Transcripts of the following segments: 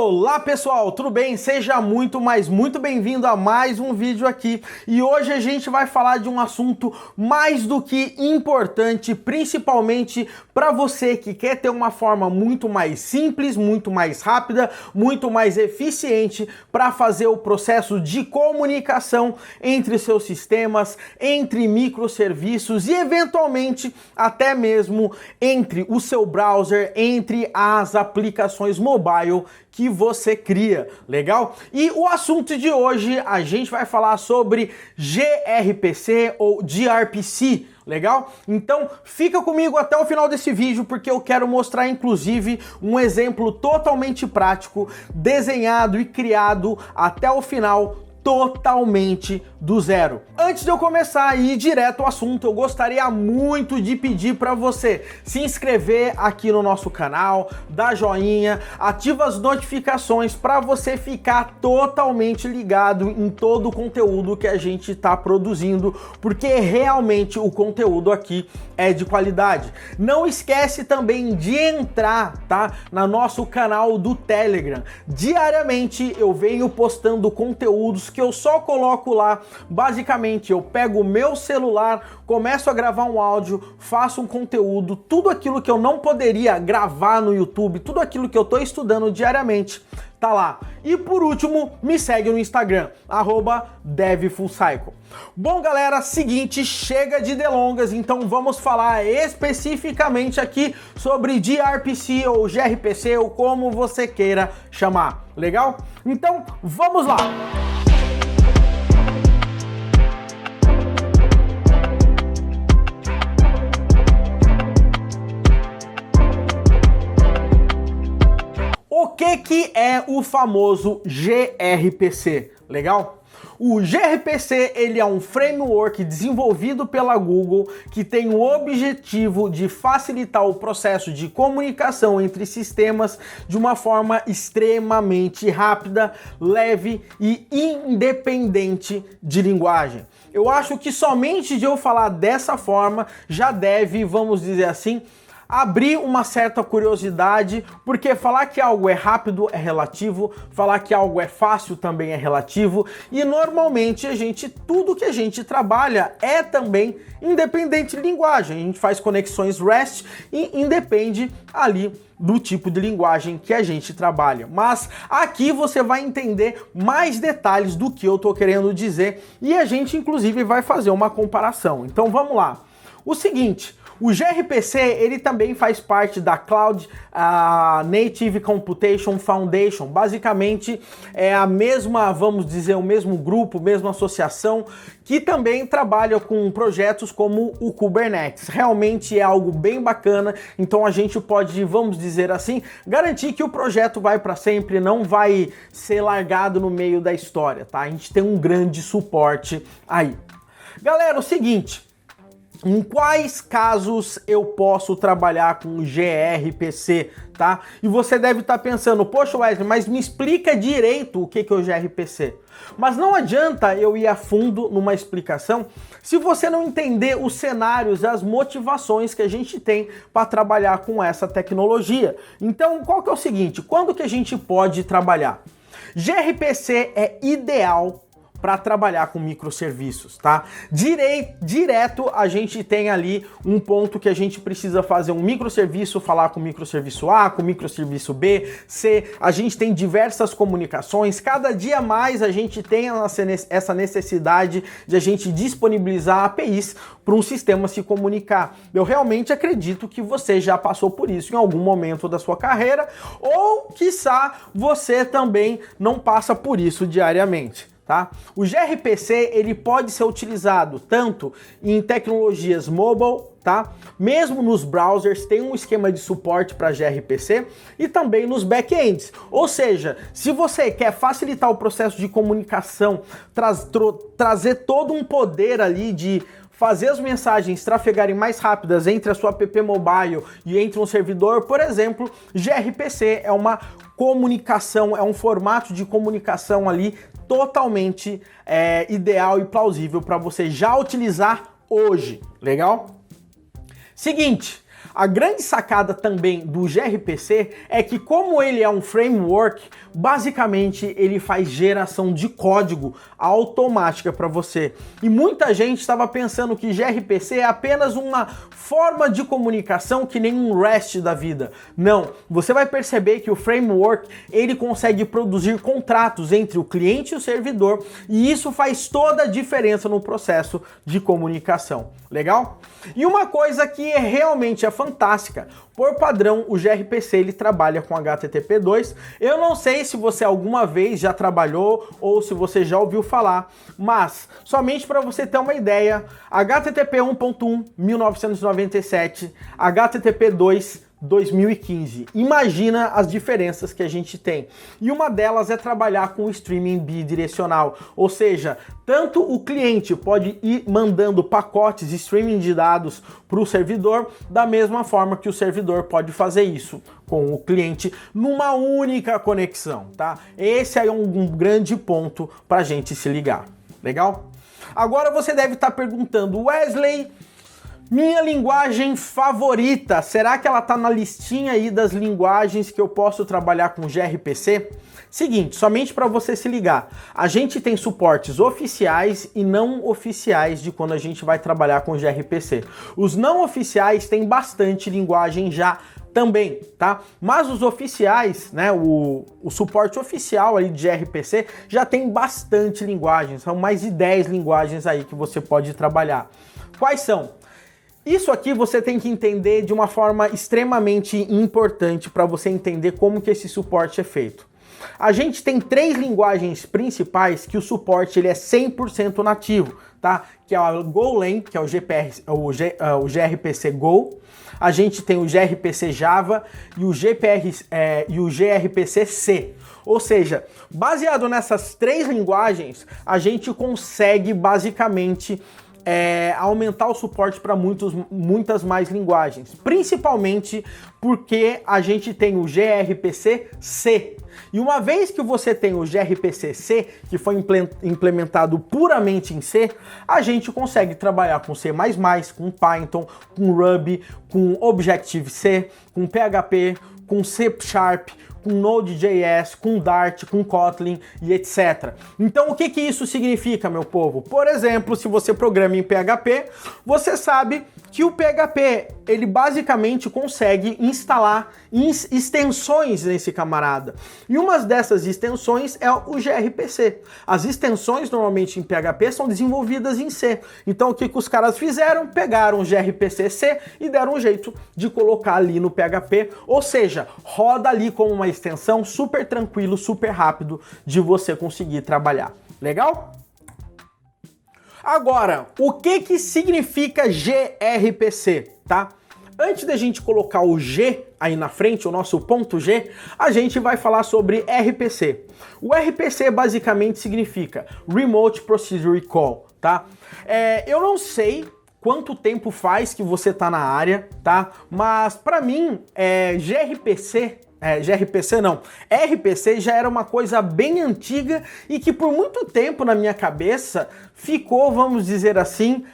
Olá pessoal, tudo bem? Seja muito bem-vindo a mais um vídeo aqui. E hoje a gente vai falar de um assunto mais do que importante, principalmente para você que quer ter uma forma muito mais simples, muito mais rápida, muito mais eficiente para fazer o processo de comunicação entre seus sistemas, entre microserviços e eventualmente até mesmo entre o seu browser, entre as aplicações mobile que você cria, legal? E o assunto de hoje a gente vai falar sobre gRPC ou gRPC, legal? Então fica comigo até o final desse vídeo porque eu quero mostrar inclusive um exemplo totalmente prático, desenhado e criado até o final totalmente do zero. Antes de eu começar a ir direto ao assunto, eu gostaria muito de pedir para você se inscrever aqui no nosso canal, dar joinha, ativa as notificações para você ficar totalmente ligado em todo o conteúdo que a gente está produzindo, porque realmente o conteúdo aqui é de qualidade. Não esquece também de entrar, tá, no nosso canal do Telegram. Diariamente eu venho postando conteúdos que eu só coloco lá. Basicamente, eu pego o meu celular, começo a gravar um áudio, faço um conteúdo, tudo aquilo que eu não poderia gravar no YouTube, tudo aquilo que eu tô estudando diariamente, tá lá. E por último, me segue no Instagram, @devfullcycle. Bom, galera, seguinte, chega de delongas, então vamos falar especificamente aqui sobre gRPC ou gRPC ou como você queira chamar, legal? Então, vamos lá! O que é o famoso gRPC? Legal? O gRPC ele é um framework desenvolvido pela Google que tem o objetivo de facilitar o processo de comunicação entre sistemas de uma forma extremamente rápida, leve e independente de linguagem. Eu acho que somente de eu falar dessa forma já deve, vamos dizer assim, abrir uma certa curiosidade, porque falar que algo é rápido é relativo, falar que algo é fácil também é relativo, e normalmente tudo que a gente trabalha é também independente de linguagem. A gente faz conexões REST e independe ali do tipo de linguagem que a gente trabalha. Mas aqui você vai entender mais detalhes do que eu tô querendo dizer e a gente inclusive vai fazer uma comparação. Então vamos lá. O seguinte, o gRPC ele também faz parte da Cloud Native Computation Foundation. Basicamente é a mesma, vamos dizer, o mesmo grupo, mesma associação que também trabalha com projetos como o Kubernetes. Realmente é algo bem bacana, então a gente pode, vamos dizer assim, garantir que o projeto vai para sempre, não vai ser largado no meio da história, tá? A gente tem um grande suporte aí. Galera, o seguinte, em quais casos eu posso trabalhar com gRPC, tá? E você deve estar pensando, poxa Wesley, mas me explica direito o que é o gRPC. Mas não adianta eu ir a fundo numa explicação se você não entender os cenários, as motivações que a gente tem para trabalhar com essa tecnologia. Então, qual que é o seguinte, quando que a gente pode trabalhar? gRPC é ideal para trabalhar com microserviços, tá? Direto a gente tem ali um ponto que a gente precisa fazer um microserviço, falar com o microserviço A, com o microserviço B, C, a gente tem diversas comunicações, cada dia mais a gente tem essa necessidade de a gente disponibilizar APIs para um sistema se comunicar. Eu realmente acredito que você já passou por isso em algum momento da sua carreira, ou quiçá você também não passa por isso diariamente. Tá? O gRPC ele pode ser utilizado tanto em tecnologias mobile, tá? Mesmo nos browsers tem um esquema de suporte para gRPC e também nos backends. Ou seja, se você quer facilitar o processo de comunicação, trazer todo um poder ali de fazer as mensagens trafegarem mais rápidas entre a sua app mobile e entre um servidor, por exemplo, gRPC é uma comunicação, é um formato de comunicação ali totalmente ideal e plausível para você já utilizar hoje, legal? Seguinte, A grande sacada também do gRPC é que, como ele é um framework, basicamente ele faz geração de código automática para você. E muita gente estava pensando que gRPC é apenas uma forma de comunicação que nem um REST da vida. Não, você vai perceber que o framework ele consegue produzir contratos entre o cliente e o servidor, e isso faz toda a diferença no processo de comunicação. Legal? E uma coisa que realmente é fantástica, por padrão o gRPC ele trabalha com HTTP2. Eu não sei se você alguma vez já trabalhou ou se você já ouviu falar, mas somente para você ter uma ideia, HTTP 1.1 1997, HTTP 2 2015. Imagina as diferenças que a gente tem. E uma delas é trabalhar com o streaming bidirecional, ou seja, tanto o cliente pode ir mandando pacotes de streaming de dados para o servidor, da mesma forma que o servidor pode fazer isso com o cliente numa única conexão, tá? Esse é um grande ponto para a gente se ligar. Legal? Agora você deve estar perguntando, Wesley, minha linguagem favorita, será que ela tá na listinha aí das linguagens que eu posso trabalhar com gRPC? Seguinte, somente para você se ligar, a gente tem suportes oficiais e não oficiais de quando a gente vai trabalhar com gRPC. Os não oficiais têm bastante linguagem já também, tá? Mas os oficiais, né, o suporte oficial aí de gRPC já tem bastante linguagens, são mais de 10 linguagens aí que você pode trabalhar. Quais são? Isso aqui você tem que entender de uma forma extremamente importante para você entender como que esse suporte é feito. A gente tem 3 linguagens principais que o suporte ele é 100% nativo, tá? Que é o Golang, que é o gRPC Go. A gente tem o gRPC Java e o gRPC C. Ou seja, baseado nessas 3 linguagens, a gente consegue basicamente aumentar o suporte para muitas mais linguagens, principalmente porque a gente tem o gRPC C. E uma vez que você tem o gRPC C, que foi implementado puramente em C, a gente consegue trabalhar com C++, com Python, com Ruby, com Objective-C, com PHP, com C#, com Node.js, com Dart, com Kotlin e etc. Então o que isso significa, meu povo? Por exemplo, se você programa em PHP, você sabe que o PHP, ele basicamente consegue instalar extensões nesse camarada. E uma dessas extensões é o gRPC. As extensões normalmente em PHP são desenvolvidas em C. Então o que os caras fizeram? Pegaram o gRPC C e deram um jeito de colocar ali no PHP, ou seja, roda ali como uma extensão, super tranquilo, super rápido de você conseguir trabalhar. Legal? Agora, o que significa gRPC, tá? Antes da gente colocar o G aí na frente, o nosso ponto G, a gente vai falar sobre RPC. O RPC basicamente significa Remote Procedure Call, tá? Eu não sei quanto tempo faz que você tá na área, tá? Mas para mim, RPC já era uma coisa bem antiga e que por muito tempo na minha cabeça ficou, vamos dizer assim,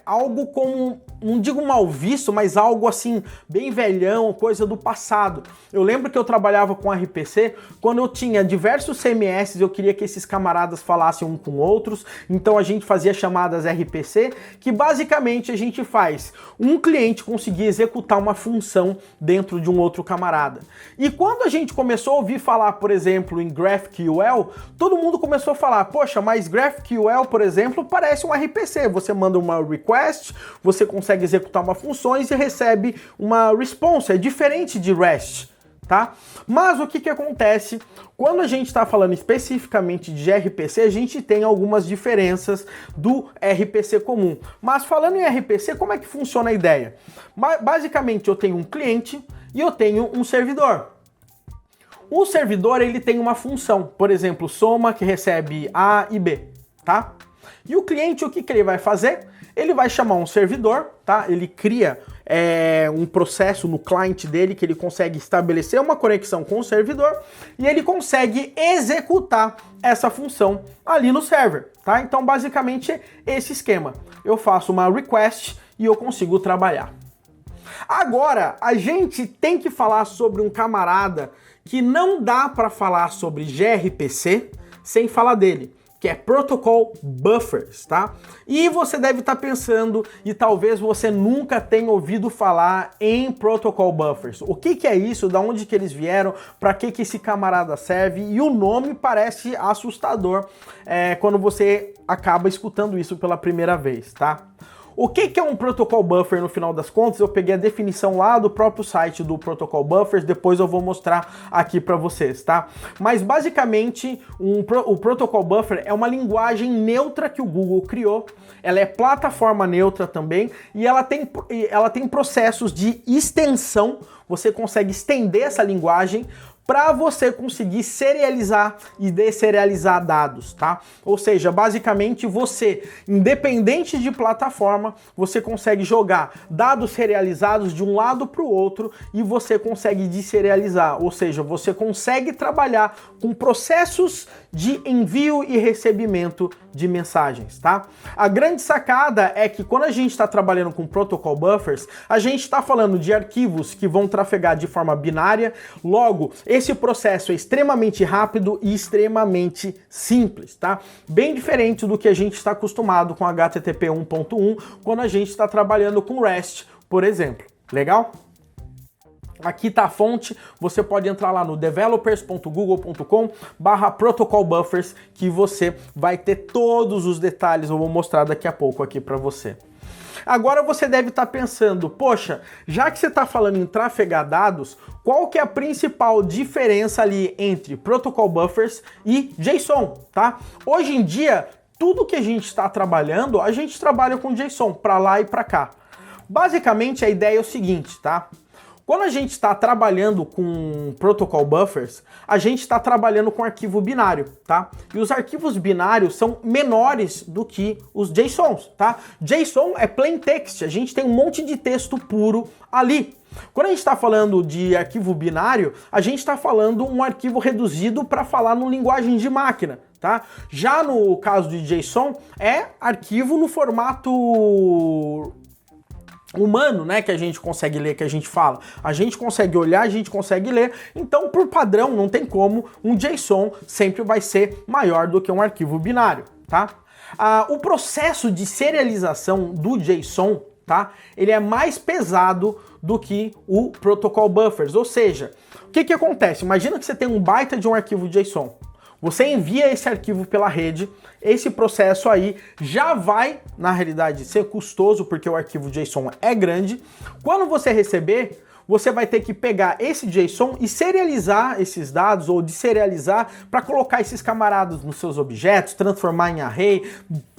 algo como, não digo mal visto, mas algo assim, bem velhão, coisa do passado. Eu lembro que eu trabalhava com RPC, quando eu tinha diversos CMS, eu queria que esses camaradas falassem um com outros, então a gente fazia chamadas RPC, que basicamente a gente faz um cliente conseguir executar uma função dentro de um outro camarada. E quando a gente começou a ouvir falar, por exemplo, em GraphQL, todo mundo começou a falar, poxa, mas GraphQL, por exemplo, parece um RPC. Você manda uma request, você consegue executar uma função e recebe uma response. É diferente de REST, tá? Mas o que acontece? Quando a gente está falando especificamente de gRPC, a gente tem algumas diferenças do RPC comum. Mas falando em RPC, como é que funciona a ideia? Basicamente, eu tenho um cliente e eu tenho um servidor. O servidor, ele tem uma função, por exemplo, soma, que recebe A e B, tá? E o cliente, o que ele vai fazer? Ele vai chamar um servidor, tá? Ele cria um processo no cliente dele que ele consegue estabelecer uma conexão com o servidor e ele consegue executar essa função ali no server, tá? Então, basicamente, esse esquema. Eu faço uma request e eu consigo trabalhar. Agora, a gente tem que falar sobre um camarada que não dá para falar sobre gRPC sem falar dele, que é Protocol Buffers, tá? E você deve estar pensando, e talvez você nunca tenha ouvido falar em Protocol Buffers. O que é isso? Da onde que eles vieram? Para que esse camarada serve? E o nome parece assustador quando você acaba escutando isso pela primeira vez, tá? O que é um Protocol Buffer no final das contas? Eu peguei a definição lá do próprio site do Protocol Buffers, depois eu vou mostrar aqui para vocês, tá? Mas basicamente o Protocol Buffer é uma linguagem neutra que o Google criou, ela é plataforma neutra também e ela tem processos de extensão, você consegue estender essa linguagem para você conseguir serializar e deserializar dados, tá? Ou seja, basicamente você, independente de plataforma, você consegue jogar dados serializados de um lado para o outro e você consegue deserializar, ou seja, você consegue trabalhar com processos de envio e recebimento de mensagens, tá? A grande sacada é que quando a gente está trabalhando com Protocol Buffers, a gente está falando de arquivos que vão trafegar de forma binária, logo, esse processo é extremamente rápido e extremamente simples, tá? Bem diferente do que a gente está acostumado com HTTP 1.1 quando a gente está trabalhando com REST, por exemplo. Legal? Aqui tá a fonte, você pode entrar lá no developers.google.com/protocolbuffers que você vai ter todos os detalhes, eu vou mostrar daqui a pouco aqui para você. Agora você deve estar pensando, poxa, já que você está falando em trafegar dados, qual que é a principal diferença ali entre Protocol Buffers e JSON, tá? Hoje em dia, tudo que a gente está trabalhando, a gente trabalha com JSON, para lá e para cá. Basicamente a ideia é o seguinte, tá? Quando a gente está trabalhando com Protocol Buffers, a gente está trabalhando com arquivo binário, tá? E os arquivos binários são menores do que os JSONs, tá? JSON é plain text, a gente tem um monte de texto puro ali. Quando a gente está falando de arquivo binário, a gente está falando um arquivo reduzido para falar no linguagem de máquina, tá? Já no caso de JSON, é arquivo no formato humano, né, que a gente consegue ler, que a gente fala. A gente consegue olhar, a gente consegue ler, então por padrão não tem como, um JSON sempre vai ser maior do que um arquivo binário, tá? O processo de serialização do JSON, tá, ele é mais pesado do que o Protocol Buffers, ou seja, o que acontece? Imagina que você tem um baita de um arquivo JSON. Você envia esse arquivo pela rede, esse processo aí já vai, na realidade, ser custoso porque o arquivo JSON é grande. Quando você receber, você vai ter que pegar esse JSON e serializar esses dados ou deserializar para colocar esses camaradas nos seus objetos, transformar em array,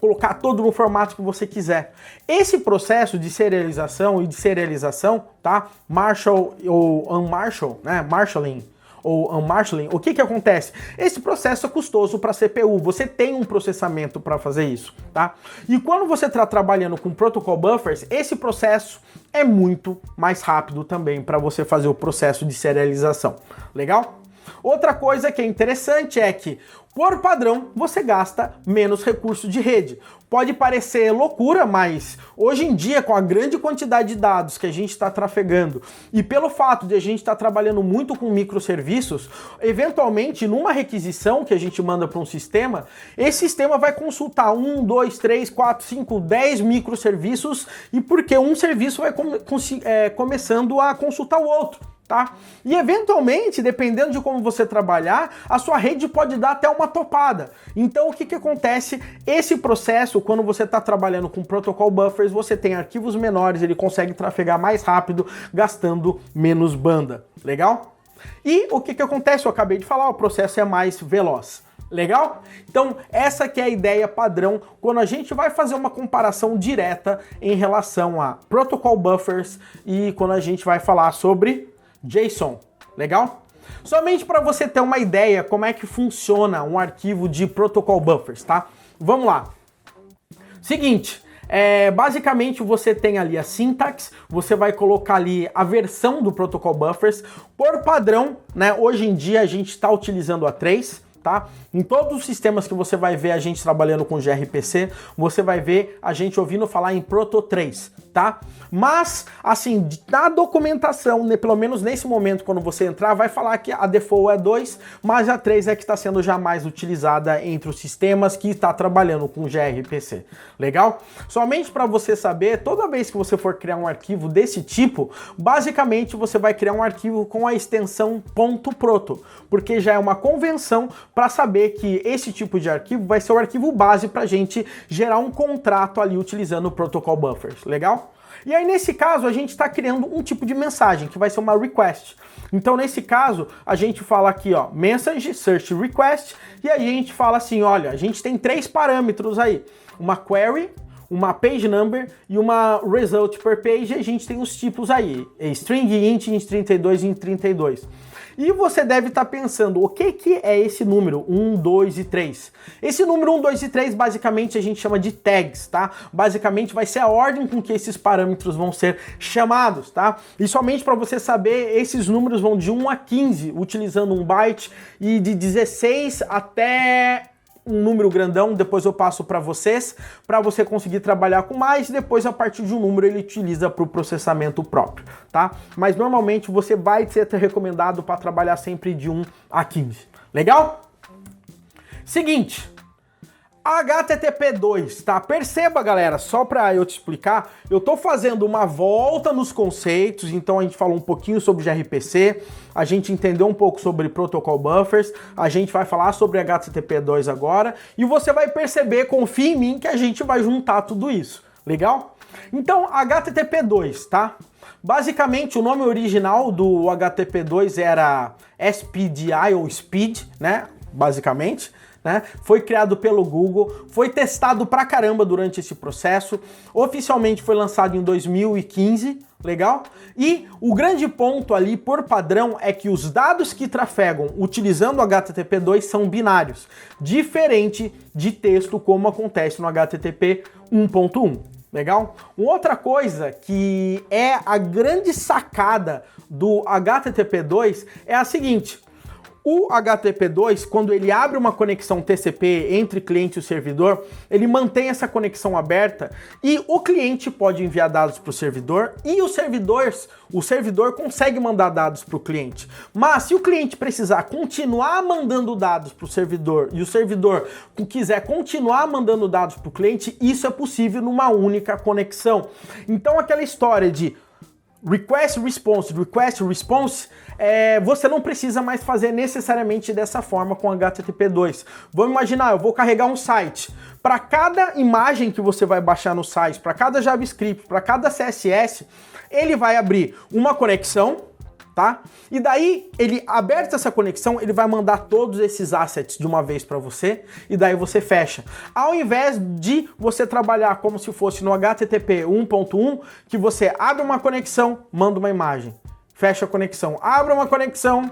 colocar todo no formato que você quiser. Esse processo de serialização e deserialização, tá? Marshall ou unmarshall, né? Marshalling ou unmarshalling, o que acontece? Esse processo é custoso para a CPU, você tem um processamento para fazer isso, tá? E quando você está trabalhando com Protocol Buffers, esse processo é muito mais rápido também para você fazer o processo de serialização, legal? Outra coisa que é interessante é que, por padrão, você gasta menos recurso de rede. Pode parecer loucura, mas hoje em dia, com a grande quantidade de dados que a gente está trafegando e pelo fato de a gente estar trabalhando muito com microserviços, eventualmente, numa requisição que a gente manda para um sistema, esse sistema vai consultar 1, 2, 3, 4, 5, 10 microserviços e porque um serviço vai começando a consultar o outro. Tá? E eventualmente, dependendo de como você trabalhar, a sua rede pode dar até uma topada. Então o que acontece? Esse processo, quando você está trabalhando com Protocol Buffers, você tem arquivos menores, ele consegue trafegar mais rápido, gastando menos banda. Legal? E o que acontece? Eu acabei de falar, o processo é mais veloz. Legal? Então essa que é a ideia padrão quando a gente vai fazer uma comparação direta em relação a Protocol Buffers e quando a gente vai falar sobre JSON, legal? Somente para você ter uma ideia como é que funciona um arquivo de Protocol Buffers, tá? Vamos lá. Seguinte, basicamente você tem ali a syntax, você vai colocar ali a versão do Protocol Buffers. Por padrão, né, hoje em dia a gente está utilizando a 3, tá? Em todos os sistemas que você vai ver a gente trabalhando com gRPC, você vai ver a gente ouvindo falar em Proto 3, tá? Mas, assim, na documentação, né, pelo menos nesse momento, quando você entrar, vai falar que a default é 2, mas a 3 é que está sendo já mais utilizada entre os sistemas que está trabalhando com gRPC. Legal? Somente para você saber, toda vez que você for criar um arquivo desse tipo, basicamente você vai criar um arquivo com a extensão .proto, porque já é uma convenção para saber que esse tipo de arquivo vai ser o arquivo base para a gente gerar um contrato ali utilizando o protocol buffers. Legal? E aí, nesse caso, a gente está criando um tipo de mensagem, que vai ser uma request. Então, nesse caso, a gente fala aqui, ó, message, search request, e a gente fala assim, olha, a gente tem 3 parâmetros aí, uma query, uma page number e uma result per page, e a gente tem os tipos aí, string, int, int32 e int32. E você deve estar pensando, o que é esse número 1, 2 e 3? Esse número 1, 2 e 3 basicamente a gente chama de tags, tá? Basicamente vai ser a ordem com que esses parâmetros vão ser chamados, tá? E somente para você saber, esses números vão de 1 a 15, utilizando um byte, e de 16 até um número grandão, depois eu passo para você conseguir trabalhar com mais, depois a partir de um número ele utiliza para o processamento próprio, tá? Mas normalmente você vai ser recomendado para trabalhar sempre de 1 a 15. Legal? Seguinte, HTTP2, tá? Perceba, galera, só para eu te explicar, eu tô fazendo uma volta nos conceitos, então a gente falou um pouquinho sobre gRPC, a gente entendeu um pouco sobre protocol buffers, a gente vai falar sobre HTTP2 agora, e você vai perceber, confia em mim, que a gente vai juntar tudo isso, legal? Então, HTTP2, tá? Basicamente, o nome original do HTTP2 era SPDI ou Speed, né? Basicamente. Né? Foi criado pelo Google, foi testado pra caramba durante esse processo, oficialmente foi lançado em 2015, legal? E o grande ponto ali, por padrão, é que os dados que trafegam utilizando o HTTP2 são binários, diferente de texto como acontece no HTTP 1.1. Legal? Uma outra coisa que é a grande sacada do HTTP2 é a seguinte: o HTTP2, quando ele abre uma conexão TCP entre cliente e o servidor, ele mantém essa conexão aberta e o cliente pode enviar dados para o servidor e o servidor consegue mandar dados para o cliente. Mas se o cliente precisar continuar mandando dados para o servidor e o servidor quiser continuar mandando dados para o cliente, isso é possível numa única conexão. Então aquela história de request response, você não precisa mais fazer necessariamente dessa forma com HTTP2. Vamos imaginar, eu vou carregar um site. Para cada imagem que você vai baixar no site, para cada JavaScript, para cada CSS, ele vai abrir uma conexão, tá? E daí, ele aberta essa conexão, ele vai mandar todos esses assets de uma vez para você, e daí você fecha. Ao invés de você trabalhar como se fosse no HTTP 1.1, que você abre uma conexão, manda uma imagem, fecha a conexão, abre uma conexão,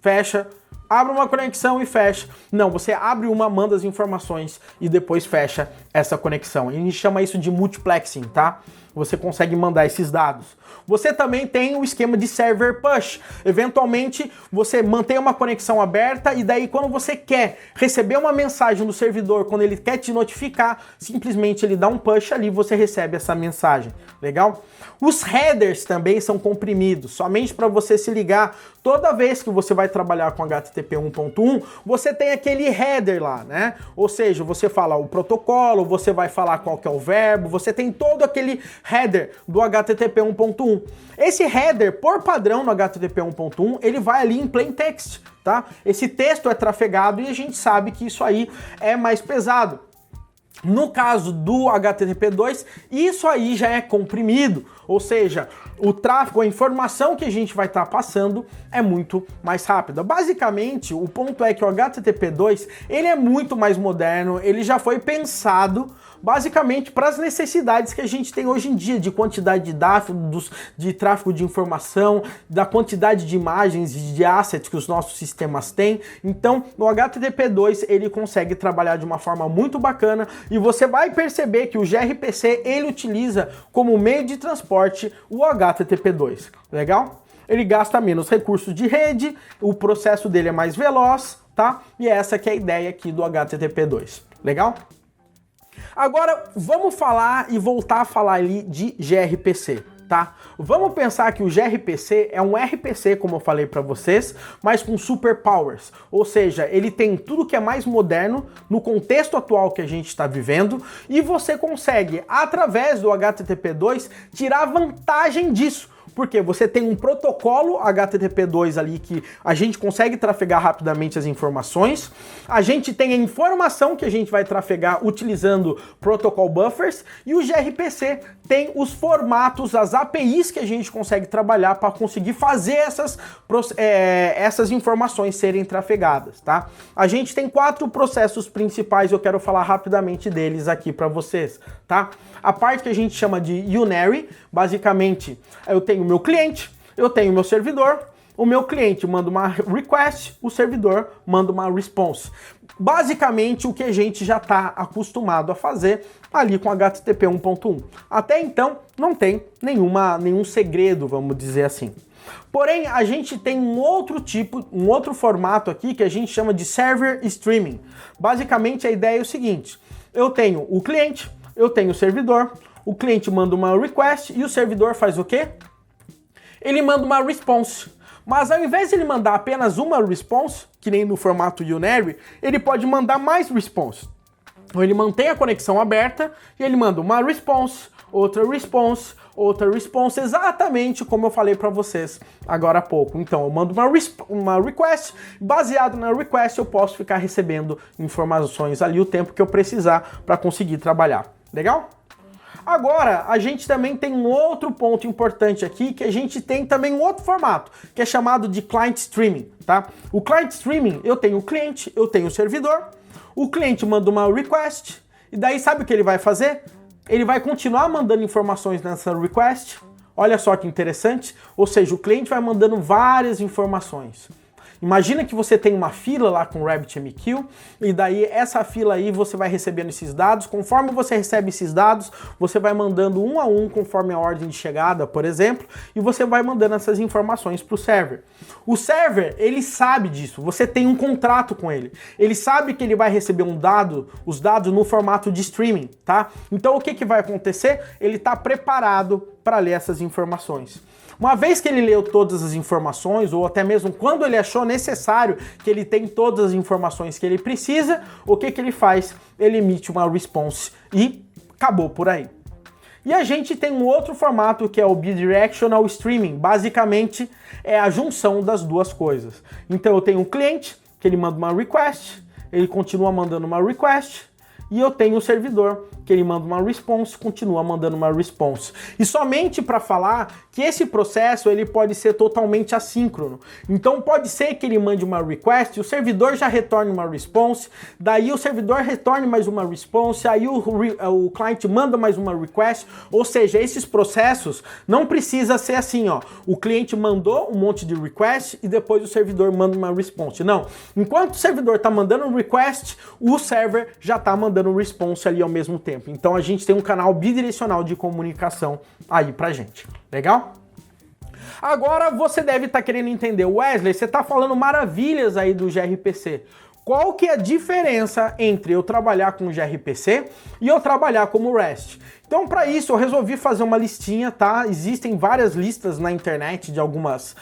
fecha, abre uma conexão e fecha. Não, você abre uma, manda as informações e depois fecha essa conexão. A gente chama isso de multiplexing, tá? Você consegue mandar esses dados. Você também tem o esquema de server push. Eventualmente, você mantém uma conexão aberta e daí quando você quer receber uma mensagem do servidor, quando ele quer te notificar, simplesmente ele dá um push ali e você recebe essa mensagem. Legal? Os headers também são comprimidos, somente para você se ligar. Toda vez que você vai trabalhar com HTTP 1.1, você tem aquele header lá, né? Ou seja, você fala o protocolo, você vai falar qual que é o verbo, você tem todo aquele header do HTTP 1.1. Esse header, por padrão no HTTP 1.1, ele vai ali em plain text, tá? Esse texto é trafegado e a gente sabe que isso aí é mais pesado. No caso do HTTP2, isso aí já é comprimido, ou seja, o tráfego, a informação que a gente vai estar passando é muito mais rápida. Basicamente, o ponto é que o HTTP2, ele é muito mais moderno, ele já foi pensado basicamente para as necessidades que a gente tem hoje em dia, de quantidade de dados, de tráfego de informação, da quantidade de imagens e de assets que os nossos sistemas têm. Então, o HTTP2 ele consegue trabalhar de uma forma muito bacana e você vai perceber que o gRPC ele utiliza como meio de transporte o HTTP2. Legal? Ele gasta menos recursos de rede, o processo dele é mais veloz, tá? E essa que é a ideia aqui do HTTP2, legal? Agora, vamos falar e voltar a falar ali de gRPC, tá? Vamos pensar que o gRPC é um RPC, como eu falei para vocês, mas com superpowers, ou seja, ele tem tudo que é mais moderno no contexto atual que a gente está vivendo e você consegue, através do HTTP2, tirar vantagem disso. Porque você tem um protocolo HTTP2 ali que a gente consegue trafegar rapidamente as informações, a gente tem a informação que a gente vai trafegar utilizando protocol buffers e o gRPC tem os formatos, as APIs que a gente consegue trabalhar para conseguir fazer essas informações serem trafegadas, tá? A gente tem 4 processos principais, eu quero falar rapidamente deles aqui para vocês, tá? A parte que a gente chama de unary, basicamente eu tenho o meu cliente, eu tenho o meu servidor, o meu cliente manda uma request, o servidor manda uma response. Basicamente o que a gente já está acostumado a fazer ali com HTTP 1.1. Até então não tem nenhum segredo, vamos dizer assim. Porém, a gente tem um outro formato aqui que a gente chama de server streaming. Basicamente a ideia é o seguinte, eu tenho o cliente, eu tenho o servidor, o cliente manda uma request e o servidor faz o quê? Ele manda uma response. Mas ao invés de ele mandar apenas uma response, que nem no formato unary, ele pode mandar mais response. Então ele mantém a conexão aberta e ele manda uma response, outra response, exatamente como eu falei para vocês agora há pouco. Então eu mando uma request, baseado na request eu posso ficar recebendo informações ali o tempo que eu precisar para conseguir trabalhar. Legal? Agora, a gente também tem um outro ponto importante aqui, que a gente tem também um outro formato, que é chamado de client streaming, tá? O client streaming, eu tenho o cliente, eu tenho o servidor, o cliente manda uma request, e daí sabe o que ele vai fazer? Ele vai continuar mandando informações nessa request, olha só que interessante, ou seja, o cliente vai mandando várias informações. Imagina que você tem uma fila lá com o RabbitMQ e daí essa fila aí você vai recebendo esses dados. Conforme você recebe esses dados, você vai mandando um a um conforme a ordem de chegada, por exemplo, e você vai mandando essas informações para o server. O server, ele sabe disso, você tem um contrato com ele. Ele sabe que ele vai receber os dados no formato de streaming, tá? Então o que vai acontecer? Ele está preparado para ler essas informações. Uma vez que ele leu todas as informações, ou até mesmo quando ele achou necessário que ele tem todas as informações que ele precisa, o que ele faz? Ele emite uma response e acabou por aí. E a gente tem um outro formato que é o Bidirectional Streaming. Basicamente é a junção das duas coisas. Então eu tenho um cliente que ele manda uma request, ele continua mandando uma request, e eu tenho o servidor que ele manda uma response, continua mandando uma response. E somente para falar que esse processo ele pode ser totalmente assíncrono. Então pode ser que ele mande uma request, o servidor já retorne uma response, daí o servidor retorne mais uma response, aí o cliente manda mais uma request, ou seja, esses processos não precisa ser assim, ó, o cliente mandou um monte de request e depois o servidor manda uma response. Não, enquanto o servidor está mandando um request, o server já está mandando um response ali ao mesmo tempo. Então a gente tem um canal bidirecional de comunicação aí pra gente. Legal? Agora você deve estar querendo entender, Wesley, você está falando maravilhas aí do gRPC. Qual que é a diferença entre eu trabalhar com gRPC e eu trabalhar como REST? Então, para isso, eu resolvi fazer uma listinha, tá? Existem várias listas na internet de algumas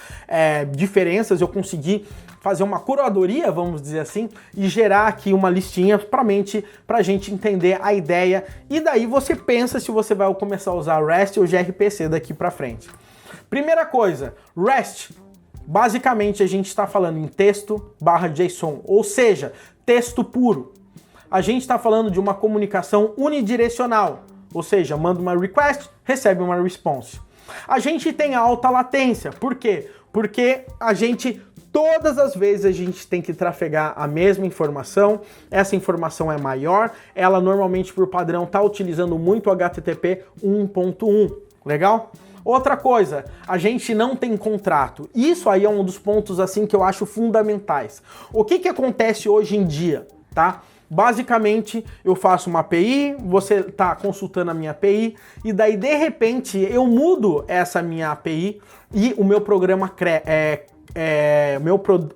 diferenças. Eu consegui fazer uma curadoria, vamos dizer assim, e gerar aqui uma listinha pra gente entender a ideia. E daí você pensa se você vai começar a usar REST ou gRPC daqui para frente. Primeira coisa, REST. Basicamente, a gente está falando em texto/JSON, ou seja, texto puro. A gente está falando de uma comunicação unidirecional, ou seja, manda uma request, recebe uma response. A gente tem alta latência, por quê? Porque todas as vezes a gente tem que trafegar a mesma informação, essa informação é maior, ela normalmente por padrão está utilizando muito o HTTP 1.1, legal? Outra coisa, a gente não tem contrato. Isso aí é um dos pontos assim que eu acho fundamentais. O que acontece hoje em dia, tá? Basicamente, eu faço uma API, você está consultando a minha API, e daí de repente eu mudo essa minha API e o meu programa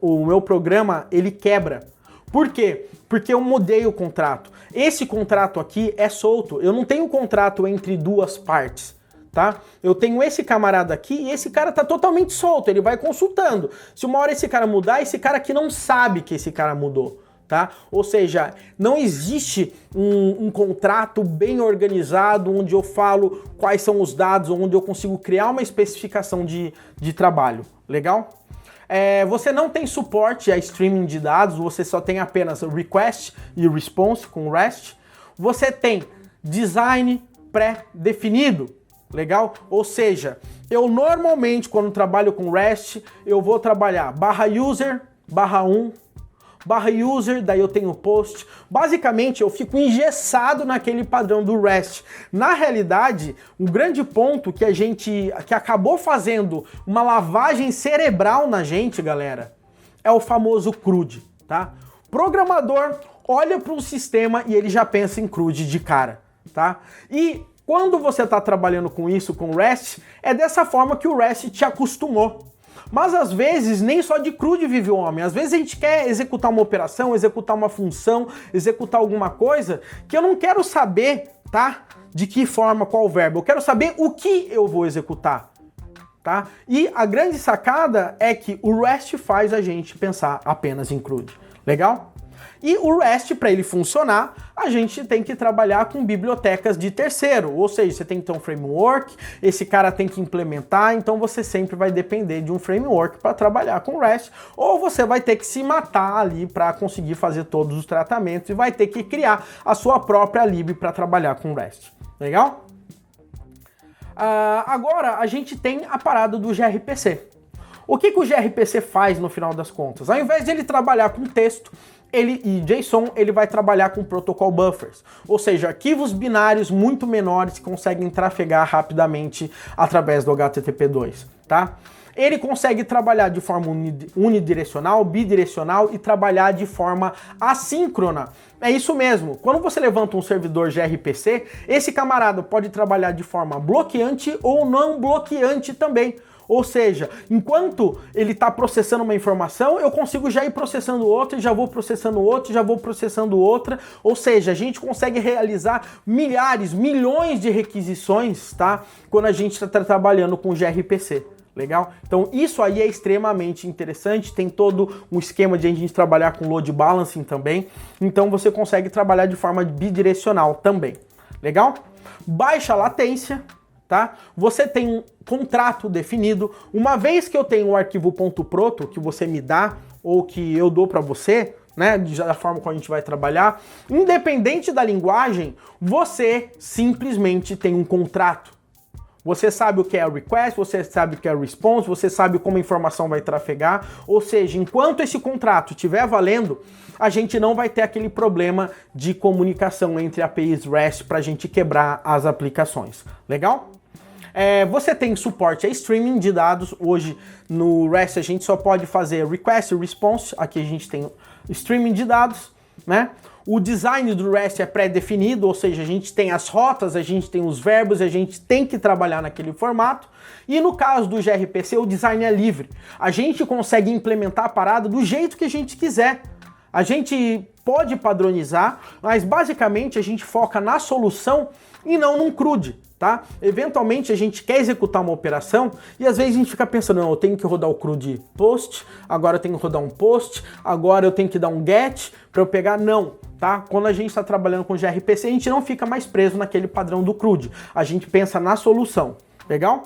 o meu programa ele quebra. Por quê? Porque eu mudei o contrato. Esse contrato aqui é solto. Eu não tenho contrato entre duas partes, tá? Eu tenho esse camarada aqui e esse cara tá totalmente solto. Ele vai consultando. Se uma hora esse cara mudar, esse cara aqui não sabe que esse cara mudou, tá? Ou seja, não existe um contrato bem organizado onde eu falo quais são os dados, onde eu consigo criar uma especificação de trabalho. Legal? Você não tem suporte a streaming de dados, você só tem apenas request e response com REST. Você tem design pré-definido, legal? Ou seja, eu normalmente quando trabalho com REST, eu vou trabalhar /user, /1, /user, daí eu tenho post. Basicamente eu fico engessado naquele padrão do REST. Na realidade, o grande ponto que acabou fazendo uma lavagem cerebral na gente, galera, é o famoso CRUD, tá? Programador olha para um sistema e ele já pensa em CRUD de cara, tá? E quando você está trabalhando com isso, com REST, é dessa forma que o REST te acostumou. Mas às vezes nem só de CRUD vive o homem. Às vezes a gente quer executar uma operação, executar uma função, executar alguma coisa que eu não quero saber, tá? De que forma, qual verbo. Eu quero saber o que eu vou executar, tá? E a grande sacada é que o REST faz a gente pensar apenas em CRUD. Legal? E o REST, para ele funcionar, a gente tem que trabalhar com bibliotecas de terceiro, ou seja, você tem que ter um framework, esse cara tem que implementar, então você sempre vai depender de um framework para trabalhar com REST, ou você vai ter que se matar ali para conseguir fazer todos os tratamentos e vai ter que criar a sua própria lib para trabalhar com REST. Legal? Agora a gente tem a parada do gRPC. O que o gRPC faz no final das contas? Ao invés de ele trabalhar com texto, e JSON, ele vai trabalhar com protocol buffers, ou seja, arquivos binários muito menores que conseguem trafegar rapidamente através do HTTP2, tá? Ele consegue trabalhar de forma unidirecional, bidirecional e trabalhar de forma assíncrona. É isso mesmo, quando você levanta um servidor gRPC, esse camarada pode trabalhar de forma bloqueante ou não bloqueante também. Ou seja, enquanto ele está processando uma informação, eu consigo já ir processando outra, já vou processando outra, já vou processando outra. Ou seja, a gente consegue realizar milhares, milhões de requisições, tá? Quando a gente está trabalhando com gRPC. Legal? Então isso aí é extremamente interessante, tem todo um esquema de a gente trabalhar com load balancing também, então você consegue trabalhar de forma bidirecional também. Legal? Baixa latência, tá? Você tem um contrato definido. Uma vez que eu tenho o arquivo .proto que você me dá ou que eu dou para você, né, da forma como a gente vai trabalhar, independente da linguagem, você simplesmente tem um contrato. Você sabe o que é request, você sabe o que é response, você sabe como a informação vai trafegar, ou seja, enquanto esse contrato estiver valendo, a gente não vai ter aquele problema de comunicação entre APIs REST para a gente quebrar as aplicações. Legal? Você tem suporte a streaming de dados. Hoje no REST a gente só pode fazer request e response. Aqui a gente tem streaming de dados, né? O design do REST é pré-definido, ou seja, a gente tem as rotas, a gente tem os verbos, a gente tem que trabalhar naquele formato. E no caso do gRPC, o design é livre. A gente consegue implementar a parada do jeito que a gente quiser. A gente pode padronizar, mas basicamente a gente foca na solução e não num CRUD, tá? Eventualmente a gente quer executar uma operação e às vezes a gente fica pensando, não, eu tenho que rodar o CRUD post, agora eu tenho que rodar um post, agora eu tenho que dar um get para eu pegar, não, tá? Quando a gente está trabalhando com gRPC, a gente não fica mais preso naquele padrão do CRUD, a gente pensa na solução, legal?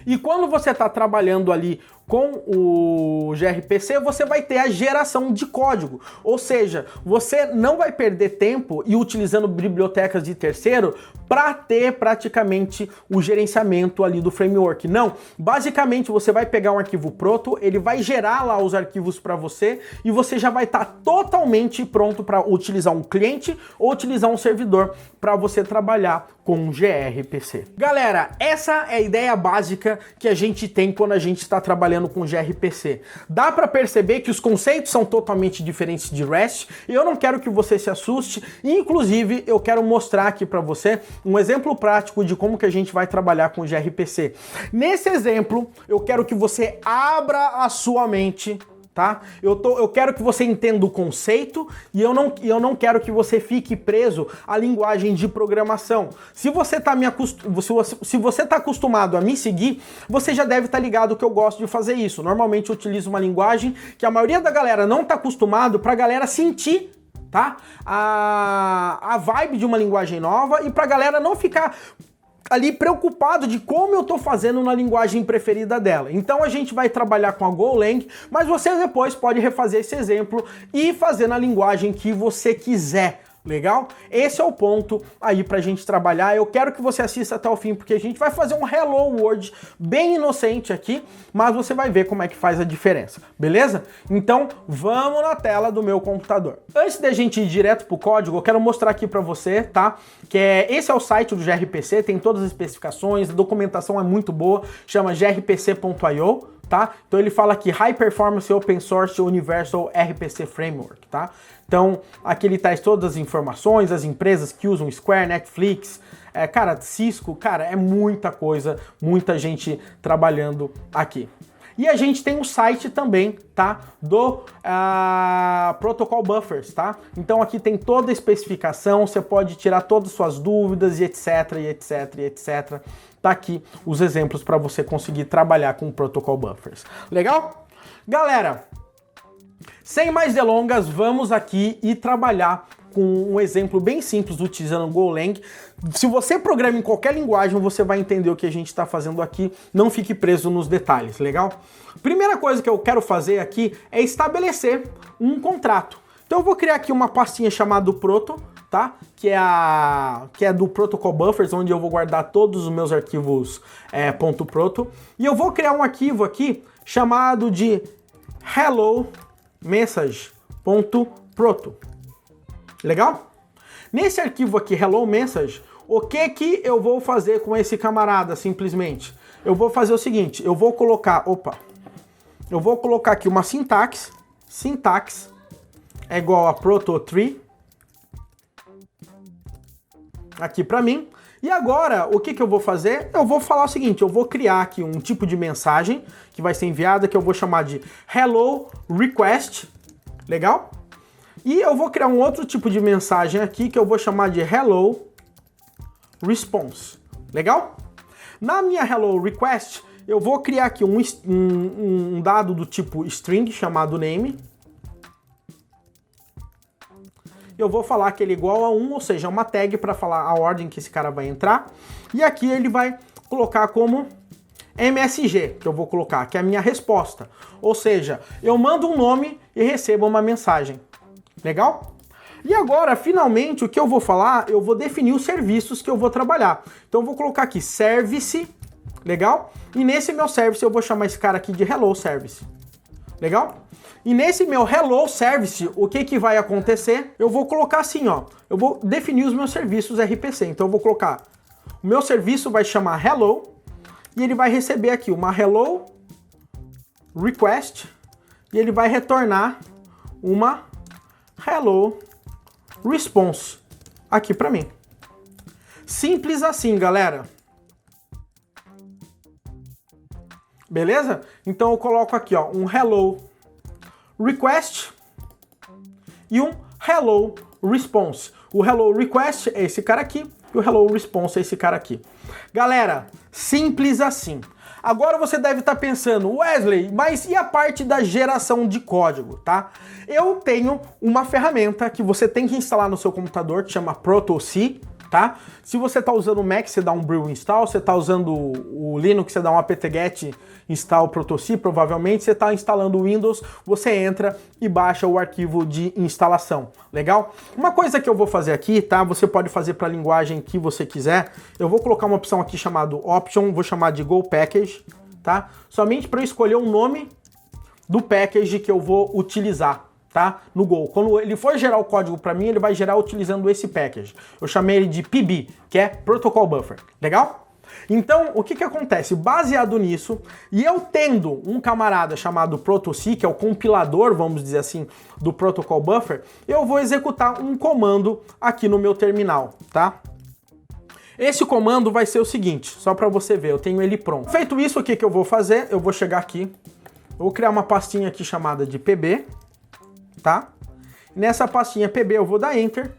E quando você está trabalhando ali com o gRPC, você vai ter a geração de código, ou seja, você não vai perder tempo e utilizando bibliotecas de terceiro para ter praticamente o gerenciamento ali do framework. Não, basicamente você vai pegar um arquivo proto, ele vai gerar lá os arquivos para você e você já vai estar totalmente pronto para utilizar um cliente ou utilizar um servidor para você trabalhar com gRPC. Galera, essa é a ideia básica que a gente tem quando a gente está trabalhando com gRPC. Dá para perceber que os conceitos são totalmente diferentes de REST e eu não quero que você se assuste, inclusive eu quero mostrar aqui para você um exemplo prático de como que a gente vai trabalhar com o gRPC. Nesse exemplo, eu quero que você abra a sua mente, tá? Eu quero que você entenda o conceito e eu não quero que você fique preso à linguagem de programação. Se você tá acostumado a me seguir, você já deve estar ligado que eu gosto de fazer isso. Normalmente eu utilizo uma linguagem que a maioria da galera não tá acostumado, pra galera sentir, tá? A vibe de uma linguagem nova e pra galera não ficar ali preocupado de como eu tô fazendo na linguagem preferida dela. Então a gente vai trabalhar com a Golang, mas você depois pode refazer esse exemplo e fazer na linguagem que você quiser. Legal? Esse é o ponto aí pra gente trabalhar. Eu quero que você assista até o fim, porque a gente vai fazer um Hello World bem inocente aqui, mas você vai ver como é que faz a diferença, beleza? Então, vamos na tela do meu computador. Antes da gente ir direto pro código, eu quero mostrar aqui pra você, tá? Esse é o site do gRPC, tem todas as especificações, a documentação é muito boa, chama grpc.io. Tá? Então ele fala aqui High Performance Open Source Universal RPC Framework, tá? Então aqui ele traz todas as informações, as empresas que usam Square, Netflix, cara, Cisco, cara, é muita coisa, muita gente trabalhando aqui. E a gente tem um site também, tá? Do Protocol Buffers, tá? Então aqui tem toda a especificação, você pode tirar todas as suas dúvidas e etc, e etc, e etc. Tá aqui os exemplos para você conseguir trabalhar com o Protocol Buffers. Legal? Galera, sem mais delongas, vamos aqui e trabalhar com um exemplo bem simples utilizando o Golang. Se você programa em qualquer linguagem, você vai entender o que a gente está fazendo aqui. Não fique preso nos detalhes, legal? Primeira coisa que eu quero fazer aqui é estabelecer um contrato. Então eu vou criar aqui uma pastinha chamada Proto, tá? Que é do Protocol Buffers, onde eu vou guardar todos os meus arquivos .proto. E eu vou criar um arquivo aqui chamado de hello message.proto. Legal? Nesse arquivo aqui, hello message, o que eu vou fazer com esse camarada, simplesmente? Eu vou fazer o seguinte, eu vou colocar aqui uma sintaxe é igual a proto3, aqui para mim. E agora, o que eu vou fazer? Eu vou falar o seguinte, eu vou criar aqui um tipo de mensagem que vai ser enviada, que eu vou chamar de hello request, legal? E eu vou criar um outro tipo de mensagem aqui que eu vou chamar de hello response, legal? Na minha hello request, eu vou criar aqui um dado do tipo string chamado name. Eu vou falar que ele é igual a 1, ou seja, uma tag para falar a ordem que esse cara vai entrar. E aqui ele vai colocar como MSG, que eu vou colocar, que é a minha resposta. Ou seja, eu mando um nome e recebo uma mensagem. Legal? E agora, finalmente, o que eu vou falar, eu vou definir os serviços que eu vou trabalhar. Então eu vou colocar aqui service, legal? E nesse meu service eu vou chamar esse cara aqui de hello service. Legal? E nesse meu hello service, o que vai acontecer? Eu vou colocar assim, ó. Eu vou definir os meus serviços RPC. Então eu vou colocar, o meu serviço vai chamar hello e ele vai receber aqui uma hello request e ele vai retornar uma hello response aqui para mim. Simples assim, galera. Beleza? Então eu coloco aqui, ó, um hello request e um hello response. O hello request é esse cara aqui e o hello response é esse cara aqui. Galera, simples assim. Agora você deve estar pensando, Wesley, mas e a parte da geração de código, tá? Eu tenho uma ferramenta que você tem que instalar no seu computador, que chama ProtoC, tá? Se você está usando o Mac, você dá um brew install, você está usando o Linux, você dá um apt-get install protoc, provavelmente você está instalando o Windows, você entra e baixa o arquivo de instalação, legal? Uma coisa que eu vou fazer aqui, tá? Você pode fazer para a linguagem que você quiser, eu vou colocar uma opção aqui chamada Option, vou chamar de Go Package, tá? Somente para eu escolher o nome do package que eu vou utilizar, tá? No Go. Quando ele for gerar o código para mim, ele vai gerar utilizando esse package. Eu chamei ele de PB, que é Protocol Buffer. Legal? Então, o que acontece? Baseado nisso, e eu tendo um camarada chamado ProtoC, que é o compilador, vamos dizer assim, do Protocol Buffer, eu vou executar um comando aqui no meu terminal, tá? Esse comando vai ser o seguinte, só para você ver, eu tenho ele pronto. Feito isso, o que eu vou fazer? Eu vou chegar aqui, eu vou criar uma pastinha aqui chamada de pb, tá? Nessa pastinha pb eu vou dar enter,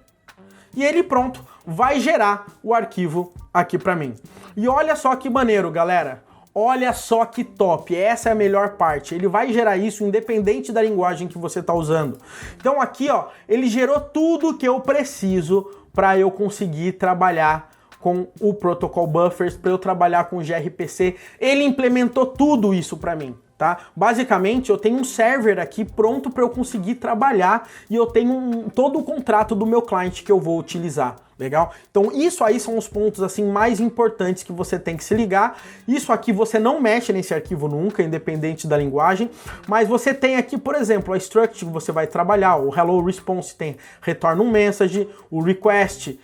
e ele pronto, vai gerar o arquivo aqui para mim. E olha só que maneiro, galera. Olha só que top, essa é a melhor parte. Ele vai gerar isso independente da linguagem que você está usando. Então aqui, ó, ele gerou tudo que eu preciso para eu conseguir trabalhar com o Protocol Buffers, para eu trabalhar com o gRPC. Ele implementou tudo isso para mim. Tá? Basicamente, eu tenho um server aqui pronto para eu conseguir trabalhar e eu tenho todo o contrato do meu cliente que eu vou utilizar. Legal? Então isso aí são os pontos assim mais importantes que você tem que se ligar. Isso aqui você não mexe nesse arquivo nunca, independente da linguagem, mas você tem aqui, por exemplo, a struct que você vai trabalhar, o hello response tem return um message, o request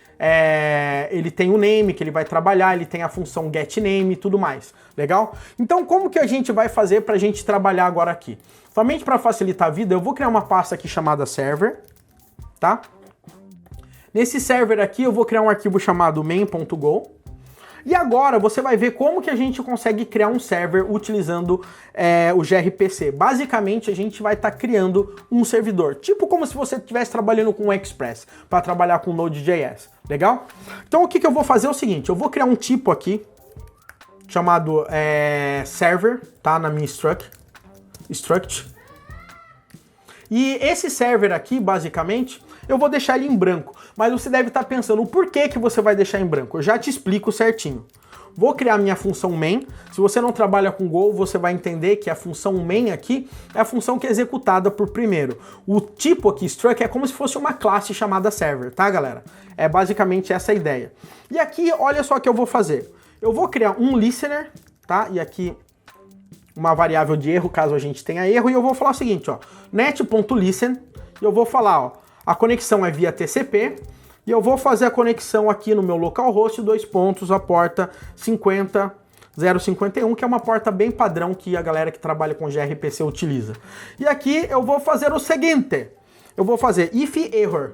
ele tem o name que ele vai trabalhar, ele tem a função getName e tudo mais. Legal? Então como que a gente vai fazer para a gente trabalhar agora aqui? Somente para facilitar a vida, eu vou criar uma pasta aqui chamada server, tá? Nesse server aqui eu vou criar um arquivo chamado main.go. E agora você vai ver como que a gente consegue criar um server utilizando o gRPC. Basicamente a gente vai estar criando um servidor, tipo como se você estivesse trabalhando com o Express, para trabalhar com Node.js. Legal? Então o que eu vou fazer é o seguinte, eu vou criar um tipo aqui, chamado server, tá? Na minha struct. E esse server aqui, basicamente, eu vou deixar ele em branco. Mas você deve estar pensando, por que você vai deixar em branco? Eu já te explico certinho. Vou criar minha função main. Se você não trabalha com Go, você vai entender que a função main aqui é a função que é executada por primeiro. O tipo aqui, struct, é como se fosse uma classe chamada server, tá, galera? É basicamente essa a ideia. E aqui, olha só o que eu vou fazer. Eu vou criar um listener, tá? E aqui uma variável de erro, caso a gente tenha erro. E eu vou falar o seguinte, ó. net.listen. E eu vou falar, ó. A conexão é via TCP e eu vou fazer a conexão aqui no meu localhost, a porta 50051, que é uma porta bem padrão que a galera que trabalha com gRPC utiliza. E aqui eu vou fazer o seguinte, eu vou fazer if error,